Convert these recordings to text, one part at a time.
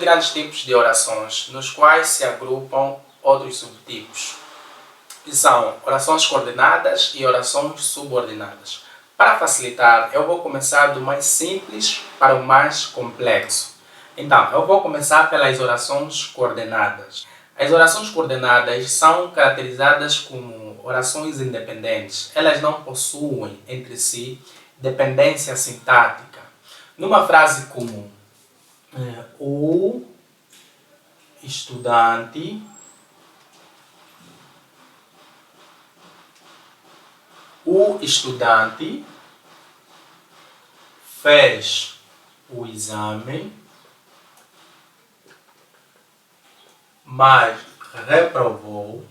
grandes tipos de orações, nos quais se agrupam outros subtipos, que são orações coordenadas e orações subordinadas. Para facilitar, eu vou começar do mais simples para o mais complexo. Então, eu vou começar pelas orações coordenadas. As orações coordenadas são caracterizadas como orações independentes. Elas não possuem entre si dependência sintática. Numa frase comum, o estudante fez o exame, mas reprovou.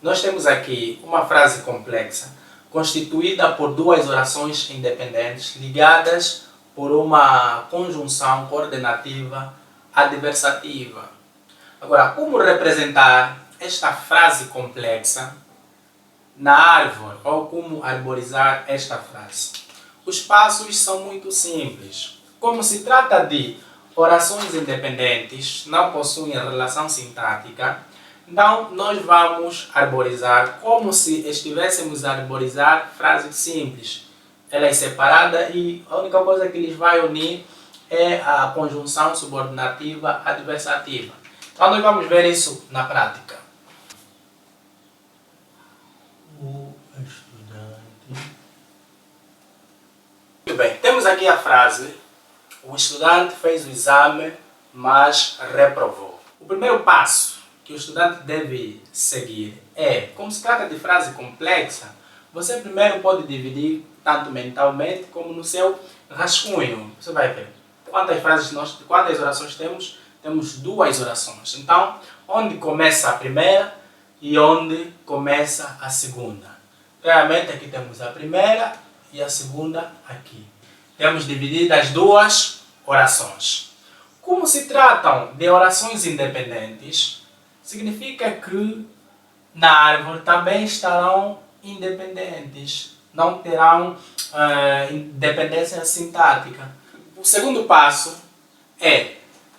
Nós temos aqui uma frase complexa, constituída por duas orações independentes ligadas por uma conjunção coordenativa adversativa. Agora, como representar esta frase complexa na árvore ou como arborizar esta frase? Os passos são muito simples. Como se trata de orações independentes, não possuem relação sintática, então nós vamos arborizar como se estivéssemos a arborizar frases simples. Ela é separada e a única coisa que lhes vai unir é a conjunção subordinativa adversativa. Então nós vamos ver isso na prática. O estudante. Muito bem, temos aqui a frase: o estudante fez o exame, mas reprovou. O primeiro passo que o estudante deve seguir é, como se trata de frase complexa, você primeiro pode dividir tanto mentalmente como no seu rascunho. Você vai ver quantas orações temos? Temos duas orações. Então, onde começa a primeira e onde começa a segunda? Claramente aqui temos a primeira e a segunda aqui. Temos dividido as duas orações. Como se tratam de orações independentes, significa que na árvore também estarão independentes, não terão dependência sintática. O segundo passo é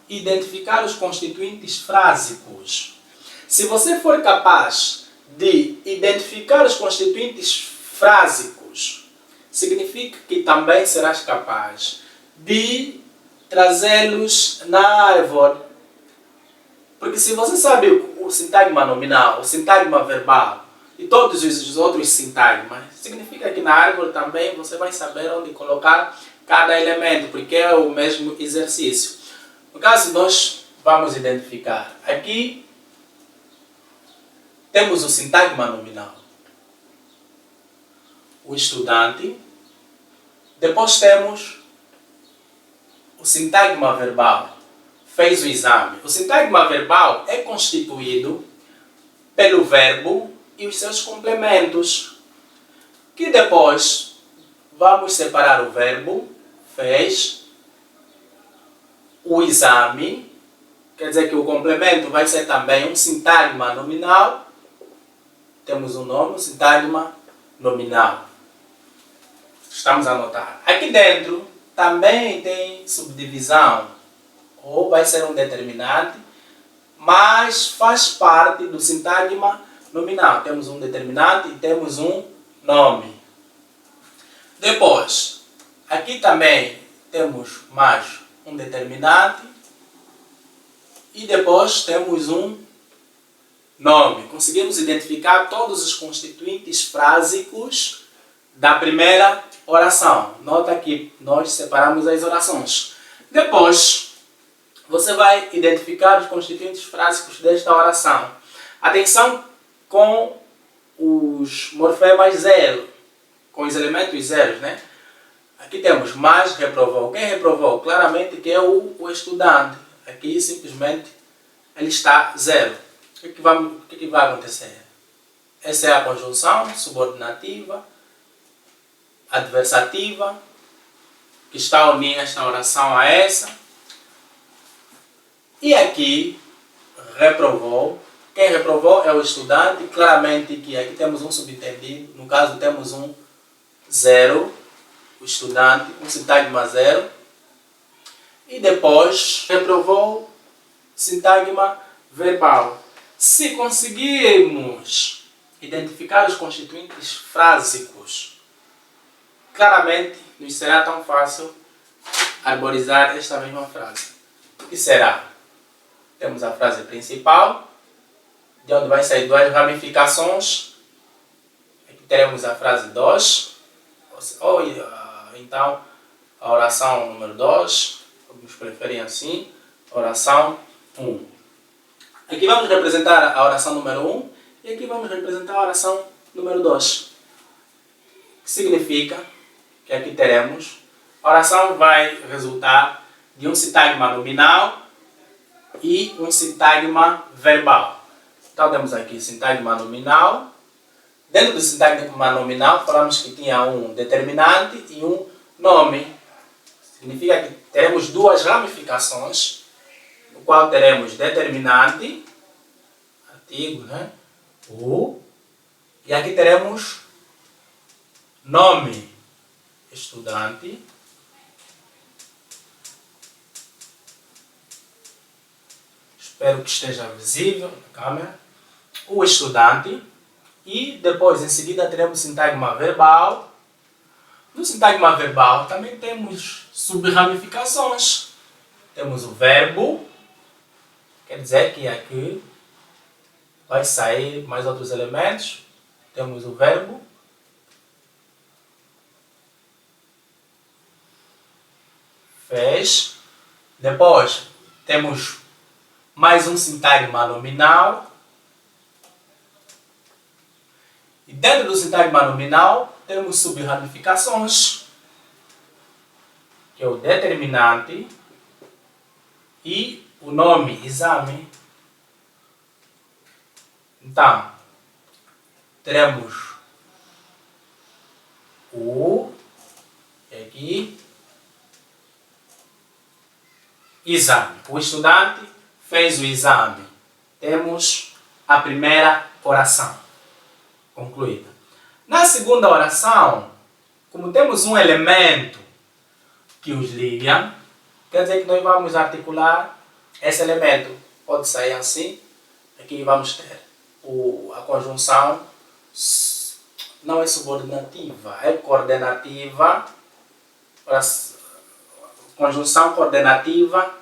identificar os constituintes frásicos. Se você for capaz de identificar os constituintes frásicos, significa que também serás capaz de trazê-los na árvore. Porque se você sabe o sintagma nominal, o sintagma verbal e todos os outros sintagmas, significa que na árvore também você vai saber onde colocar cada elemento, porque é o mesmo exercício. No caso, nós vamos identificar. Aqui temos o sintagma nominal, o estudante. Depois temos o sintagma verbal, fez o exame. O sintagma verbal é constituído pelo verbo e os seus complementos, que depois vamos separar o verbo, fez o exame, quer dizer que o complemento vai ser também um sintagma nominal. Temos um nome, sintagma nominal. Estamos a anotar. Aqui dentro também tem subdivisão, ou vai ser um determinante, mas faz parte do sintagma nominal. Temos um determinante e temos um nome. Depois, aqui também temos mais um determinante e depois temos um nome. Conseguimos identificar todos os constituintes frásicos da primeira oração. Nota que nós separamos as orações. Depois, você vai identificar os constituintes frásicos desta oração. Atenção com os morfemas zero, com os elementos zeros, né? Aqui temos mais, reprovou. Quem reprovou? Claramente que é o estudante. Aqui simplesmente ele está zero. O que vai acontecer? Essa é a conjunção subordinativa, adversativa, que está a unir esta oração a essa. E aqui, reprovou. Quem reprovou é o estudante. Claramente que aqui temos um subentendido. No caso, temos um zero, o estudante, um sintagma zero. E depois reprovou sintagma verbal. Se conseguirmos identificar os constituintes frásicos, claramente nos será tão fácil arborizar esta mesma frase. O que será? Temos a frase principal, de onde vai sair duas ramificações. Aqui teremos a frase 2, então a oração número 2, alguns preferem assim, oração 1. Aqui vamos representar a oração número 1 e aqui vamos representar a oração número 2. Que significa que aqui teremos, a oração vai resultar de um sintagma nominal e um sintagma verbal. Então temos aqui sintagma nominal. Dentro do sintagma nominal falamos que tinha um determinante e um nome. Significa que teremos duas ramificações, no qual teremos determinante, artigo, né? O, e aqui teremos nome, estudante, espero que esteja visível na câmera, o estudante, e depois em seguida teremos sintagma verbal. No sintagma verbal também temos subramificações. Temos o verbo, quer dizer que aqui vai sair mais outros elementos. Temos o verbo, fez. Depois temos mais um sintagma nominal. E dentro do sintagma nominal temos subramificações, que é o determinante e o nome, exame. Então, teremos o, aqui, exame. O estudante fez o exame. Temos a primeira oração concluída. Na segunda oração, como temos um elemento que os liga, quer dizer que nós vamos articular esse elemento. Pode sair assim. Aqui vamos ter a conjunção, não é subordinativa, é coordenativa. Conjunção coordenativa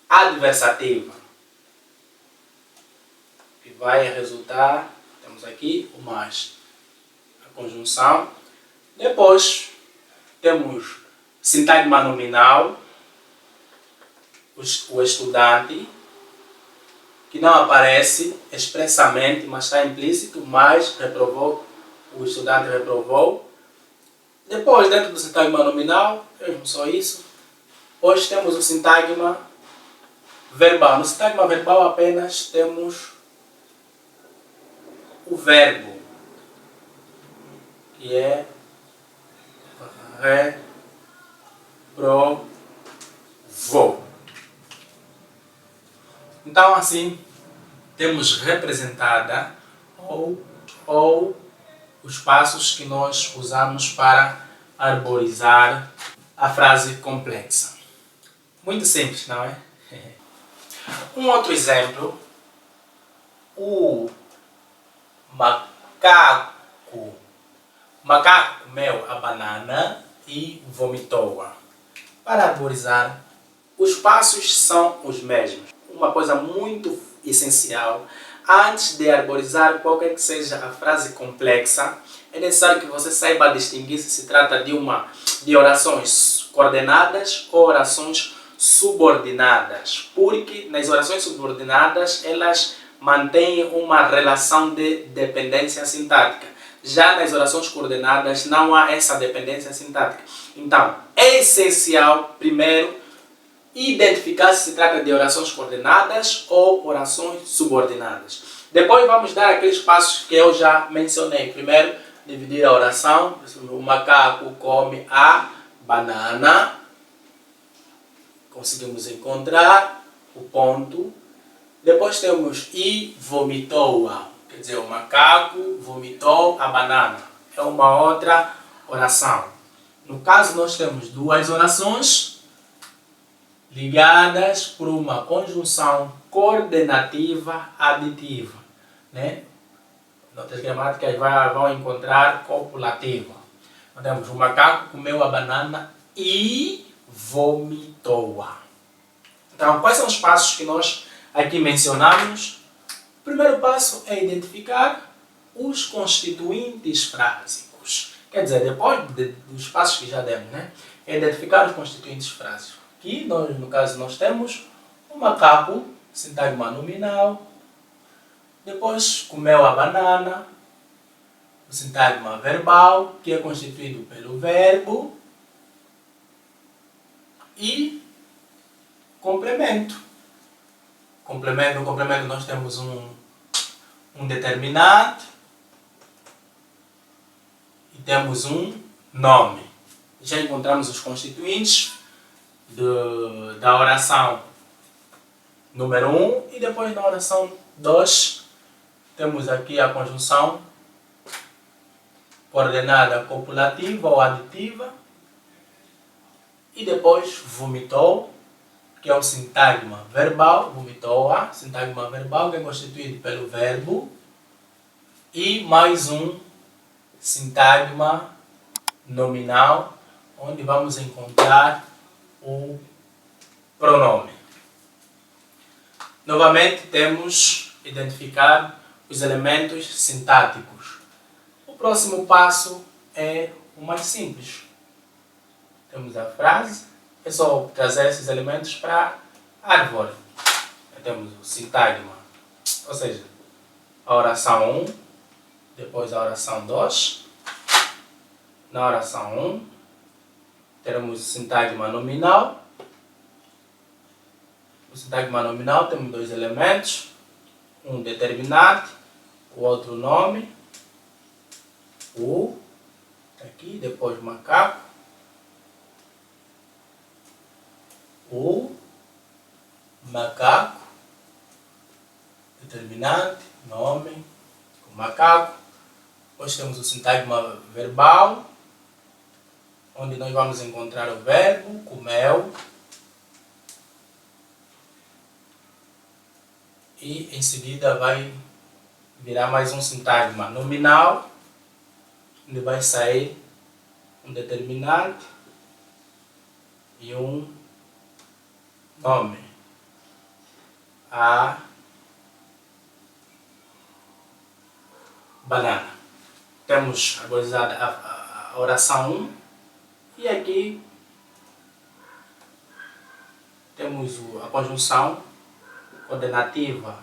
adversativa, que vai resultar, temos aqui o mais, a conjunção. Depois temos sintagma nominal, o estudante, que não aparece expressamente, mas está implícito, mas reprovou, o estudante reprovou. Depois, dentro do sintagma nominal, mesmo só isso. Hoje temos o sintagma verbal. No sintagma verbal apenas temos o verbo, que é reprovou. Então assim, temos representada ou os passos que nós usamos para arborizar a frase complexa. Muito simples, não é? Um outro exemplo, o macaco comeu a banana e vomitou-a. Para arborizar, os passos são os mesmos. Uma coisa muito essencial, antes de arborizar qualquer que seja a frase complexa, é necessário que você saiba distinguir se se trata de orações coordenadas ou orações subordinadas, porque nas orações subordinadas elas mantêm uma relação de dependência sintática. Já nas orações coordenadas não há essa dependência sintática. Então, é essencial, primeiro, identificar se trata de orações coordenadas ou orações subordinadas. Depois vamos dar aqueles passos que eu já mencionei. Primeiro, dividir a oração. O macaco come a banana. Conseguimos encontrar o ponto. Depois temos e vomitou-a. Quer dizer, o macaco vomitou a banana. É uma outra oração. No caso, nós temos duas orações. ligadas por uma conjunção coordenativa aditiva, né? Notas gramáticas vão encontrar copulativa. Então, temos o macaco comeu a banana e vomitou-a. Então, quais são os passos que nós aqui mencionamos? O primeiro passo é identificar os constituintes frásicos. Quer dizer, depois dos passos que já demos, né? É identificar os constituintes frásicos. Aqui, no caso, nós temos o macaco, sintagma nominal. Depois, comeu a banana, o sintagma verbal, que é constituído pelo verbo. E complemento. No complemento nós temos um determinado e temos um nome. Já encontramos os constituintes da oração número 1 e depois na oração 2 temos aqui a conjunção coordenada copulativa ou aditiva e depois vomitou, que é o sintagma verbal, vomitou-a, sintagma verbal que é constituído pelo verbo e mais um sintagma nominal, onde vamos encontrar o pronome. Novamente temos identificado os elementos sintáticos. O próximo passo é o mais simples. Temos a frase, é só trazer esses elementos para a árvore. Temos o sintagma, ou seja, a oração 1, depois a oração 2. Na oração 1, teremos o sintagma nominal. O sintagma nominal temos dois elementos, um determinado, o outro nome, o, aqui, depois macaco, o macaco, determinante, nome, o macaco. Depois temos o sintagma verbal, onde nós vamos encontrar o verbo, comeu, e em seguida vai virar mais um sintagma nominal, onde vai sair um determinante e um nome. A banana. Temos arborizada a oração 1 e aqui temos a conjunção coordenativa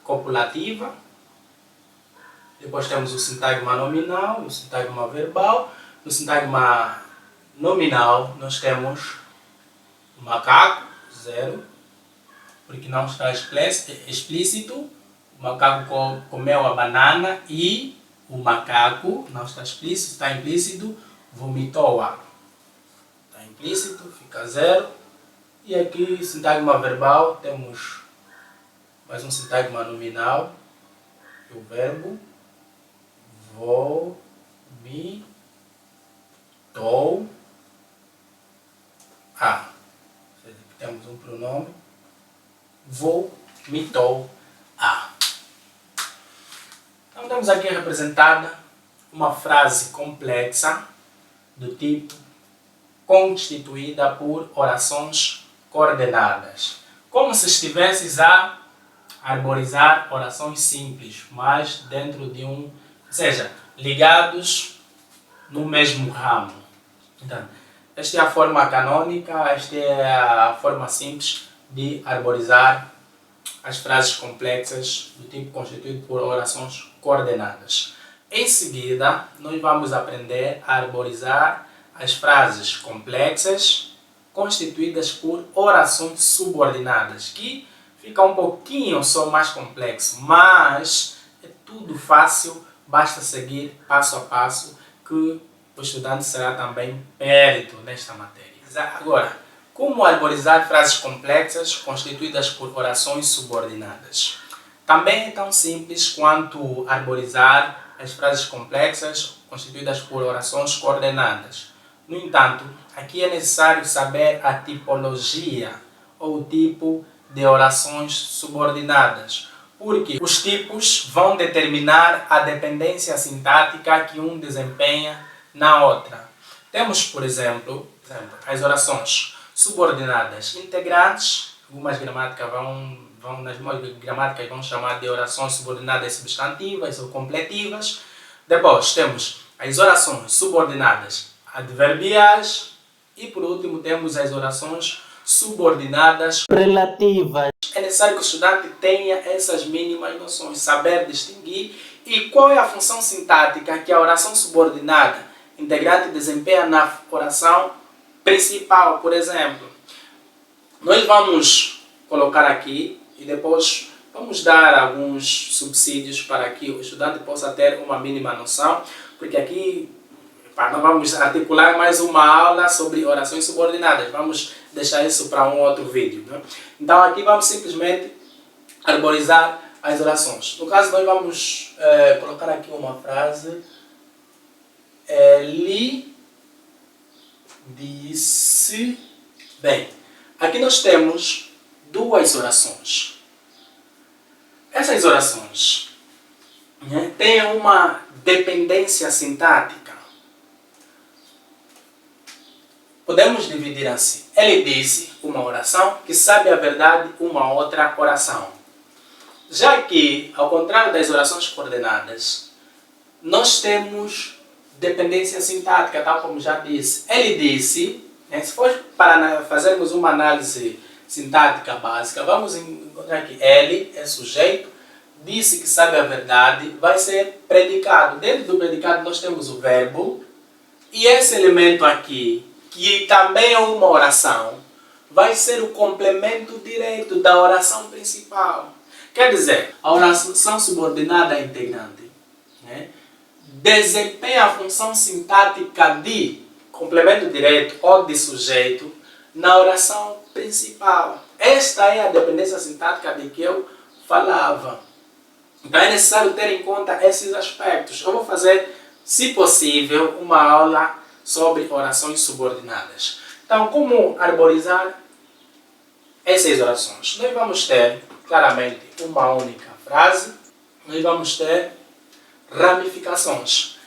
copulativa. Depois temos o sintagma nominal e o sintagma verbal. No sintagma nominal nós temos o macaco, 0, porque não está explícito. O macaco comeu a banana e o macaco, não está explícito, está implícito, vomitou-a. Está implícito, fica 0. E aqui, sintagma verbal, temos mais um sintagma nominal, o verbo, vomitou-a. Temos um pronome, vomitou-a. Então temos aqui representada uma frase complexa do tipo constituída por orações coordenadas. Como se estivesses a arborizar orações simples, mas dentro de ou seja, ligados no mesmo ramo. Então, esta é a forma canônica, esta é a forma simples de arborizar as frases complexas do tipo constituído por orações coordenadas. Em seguida, nós vamos aprender a arborizar as frases complexas constituídas por orações subordinadas, que fica um pouquinho só mais complexo, mas é tudo fácil, basta seguir passo a passo que o estudante será também périto nesta matéria. Agora, como arborizar frases complexas constituídas por orações subordinadas? Também é tão simples quanto arborizar as frases complexas constituídas por orações coordenadas. No entanto, aqui é necessário saber a tipologia ou o tipo de orações subordinadas, porque os tipos vão determinar a dependência sintática que um desempenha na outra. Temos, por exemplo, as orações subordinadas integrantes. Algumas gramáticas nas gramáticas vão chamar de orações subordinadas substantivas ou completivas. Depois temos as orações subordinadas adverbiais e por último temos as orações subordinadas relativas. É necessário que o estudante tenha essas mínimas noções, saber distinguir e qual é a função sintática que a oração subordinada integrante desempenha na oração principal. Por exemplo, nós vamos colocar aqui e depois vamos dar alguns subsídios para que o estudante possa ter uma mínima noção, porque aqui nós vamos articular mais uma aula sobre orações subordinadas. Vamos deixar isso para um outro vídeo, né? Então aqui vamos simplesmente arborizar as orações. No caso, nós vamos colocar aqui uma frase. Ele disse... Bem, aqui nós temos duas orações. Essas orações têm uma dependência sintática. Podemos dividir assim. Ele disse uma oração que sabe a verdade uma outra oração. Já que, ao contrário das orações coordenadas, nós temos dependência sintática, tal como já disse. Ele disse, se for para fazermos uma análise sintática básica, vamos encontrar que ele é sujeito, disse que sabe a verdade, vai ser predicado. Dentro do predicado nós temos o verbo e esse elemento aqui, que também é uma oração, vai ser o complemento direto da oração principal. Quer dizer, a oração subordinada integrante desempenha a função sintática de complemento direto ou de sujeito na oração principal. Esta é a dependência sintática de que eu falava. Então é necessário ter em conta esses aspectos. Eu vou fazer, se possível, uma aula sobre orações subordinadas. Então, como arborizar essas orações? Nós vamos ter, claramente, uma única frase. Nós vamos ter ramificações.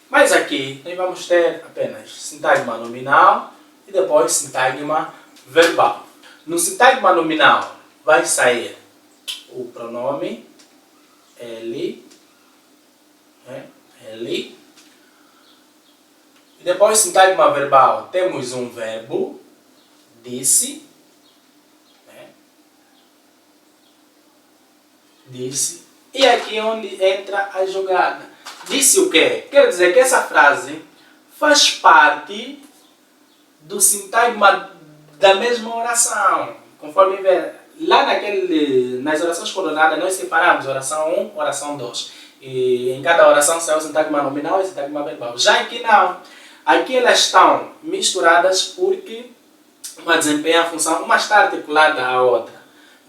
Mas aqui, nós vamos ter apenas sintagma nominal e depois sintagma verbal. No sintagma nominal vai sair o pronome ele, ele. E depois, sintagma verbal, temos um verbo, disse, disse. E aqui é onde entra a jogada. Disse o quê? Quer dizer que essa frase faz parte do sintagma da mesma oração. Conforme vê, lá nas orações coordenadas nós separamos oração 1, oração 2. E em cada oração sai o sintagma nominal e o sintagma verbal. Já aqui não. Aqui elas estão misturadas porque uma desempenha a função, uma está articulada à outra.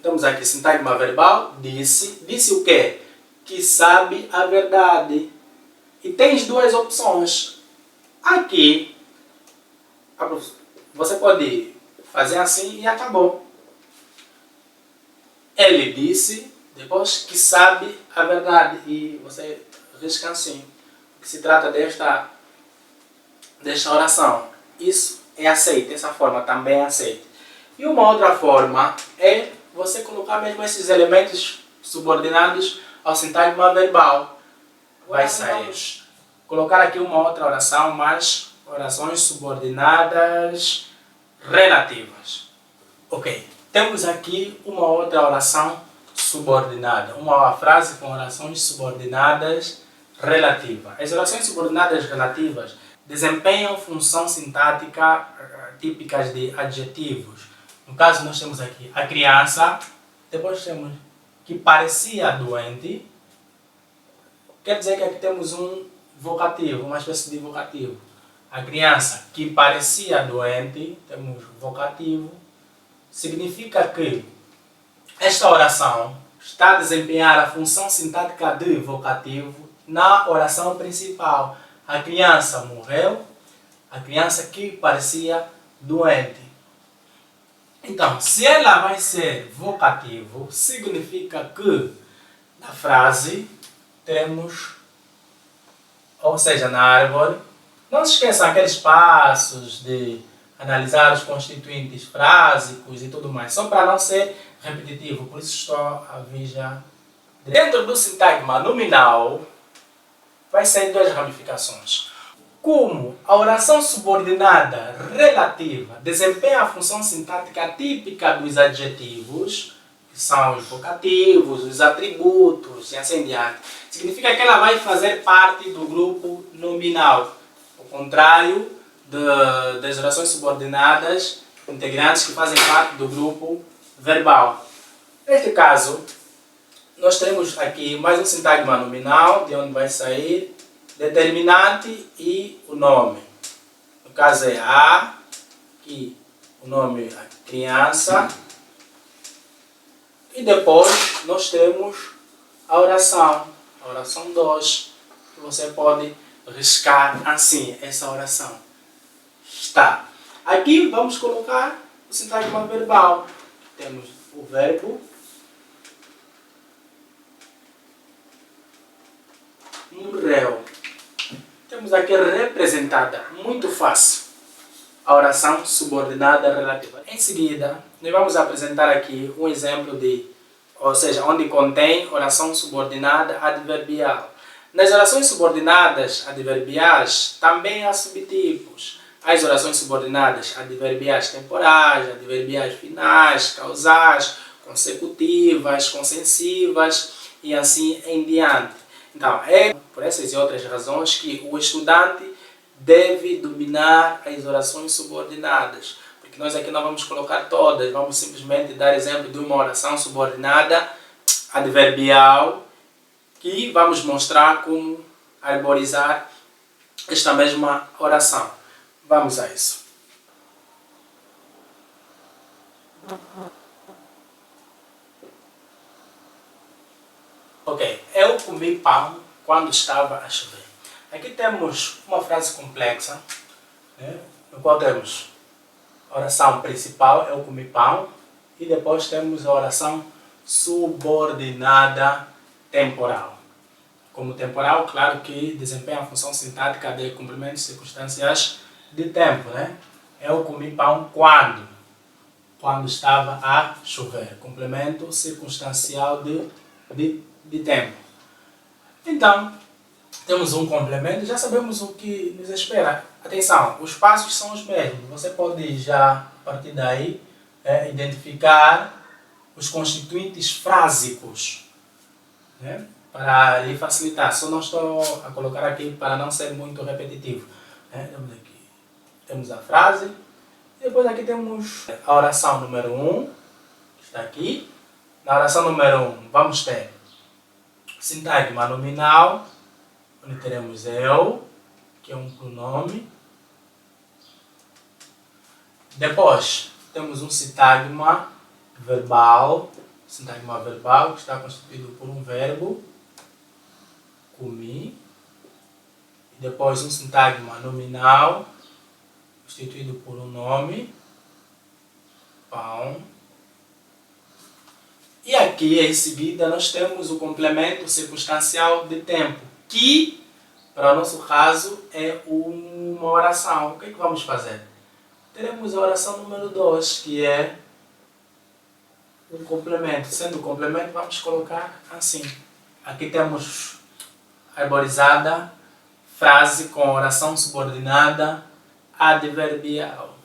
Temos aqui sintagma verbal, disse. Disse o quê? Que sabe a verdade. E tens duas opções. Aqui, você pode fazer assim e acabou. Ele disse, depois que sabe a verdade. E você risca assim. Que se trata desta oração. Isso é aceito, essa forma também é aceita. E uma outra forma é você colocar mesmo esses elementos subordinados ao sintagma verbal. Vai sair. Colocar aqui uma outra oração, mas orações subordinadas relativas. Ok. Temos aqui uma outra oração subordinada. Uma frase com orações subordinadas relativas. As orações subordinadas relativas desempenham função sintática típicas de adjetivos. No caso, nós temos aqui a criança, depois temos que parecia doente. Quer dizer que aqui temos um vocativo, uma espécie de vocativo. A criança que parecia doente, temos vocativo. Significa que esta oração está a desempenhar a função sintática de vocativo na oração principal. A criança morreu A criança que parecia doente. Então, se ela vai ser vocativo, significa que na frase temos, ou seja, na árvore, não se esqueçam aqueles passos de analisar os constituintes frásicos e tudo mais, só para não ser repetitivo, por isso estou a vir já. Dentro do sintagma nominal, vai ser duas ramificações. Como a oração subordinada relativa desempenha a função sintática típica dos adjetivos, que são os vocativos, os atributos e assim diante, significa que ela vai fazer parte do grupo nominal, ao contrário das orações subordinadas integrantes que fazem parte do grupo verbal. Neste caso, nós temos aqui mais um sintagma nominal, de onde vai sair determinante e o nome. No caso é a, aqui o nome é criança. E depois nós temos a oração 2, que você pode riscar assim, essa oração. Está. Aqui vamos colocar o sintagma verbal. Temos o verbo morreu. Temos aqui representada, muito fácil, a oração subordinada relativa. Em seguida, nós vamos apresentar aqui um exemplo ou seja, onde contém oração subordinada adverbial. Nas orações subordinadas adverbiais também há subtipos. As orações subordinadas adverbiais temporais, adverbiais finais, causais, consecutivas, consensivas e assim em diante. Então, é por essas e outras razões que o estudante deve dominar as orações subordinadas. Porque nós aqui não vamos colocar todas, vamos simplesmente dar exemplo de uma oração subordinada adverbial que vamos mostrar como arborizar esta mesma oração. Vamos a isso. Ok, eu comi pão quando estava a chover. Aqui temos uma frase complexa, né, no qual temos a oração principal, eu comi pão, e depois temos a oração subordinada temporal. Como temporal, claro que desempenha a função sintática de complemento de circunstâncias de tempo, né? Eu comi pão quando? Quando estava a chover. Complemento circunstancial de tempo. Então, temos um complemento, já sabemos o que nos espera. Atenção, os passos são os mesmos. Você pode já, a partir daí, identificar os constituintes frásicos, né? Para lhe facilitar. Só não estou a colocar aqui para não ser muito repetitivo. Temos aqui, temos a frase, e depois aqui temos a oração número 1, que está aqui. Na oração número 1, vamos ter sintagma nominal, onde teremos eu, que é um pronome. Depois, temos um sintagma verbal, que está constituído por um verbo, comi. E depois um sintagma nominal, constituído por um nome, pão. E aqui, em seguida, nós temos o complemento circunstancial de tempo, que, para o nosso caso, é uma oração. O que é que vamos fazer? Teremos a oração número 2, que é um complemento. Sendo o complemento, vamos colocar assim. Aqui temos arborizada, frase com oração subordinada adverbial.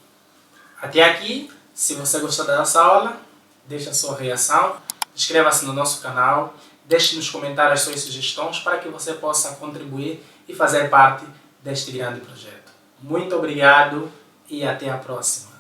Até aqui, se você gostou da nossa aula, deixe a sua reação, inscreva-se no noe canal, deixe nos comentários as suas sugestões para que você possa contribuir e fazer parte deste grande projeto. Muito obrigado e até a próxima.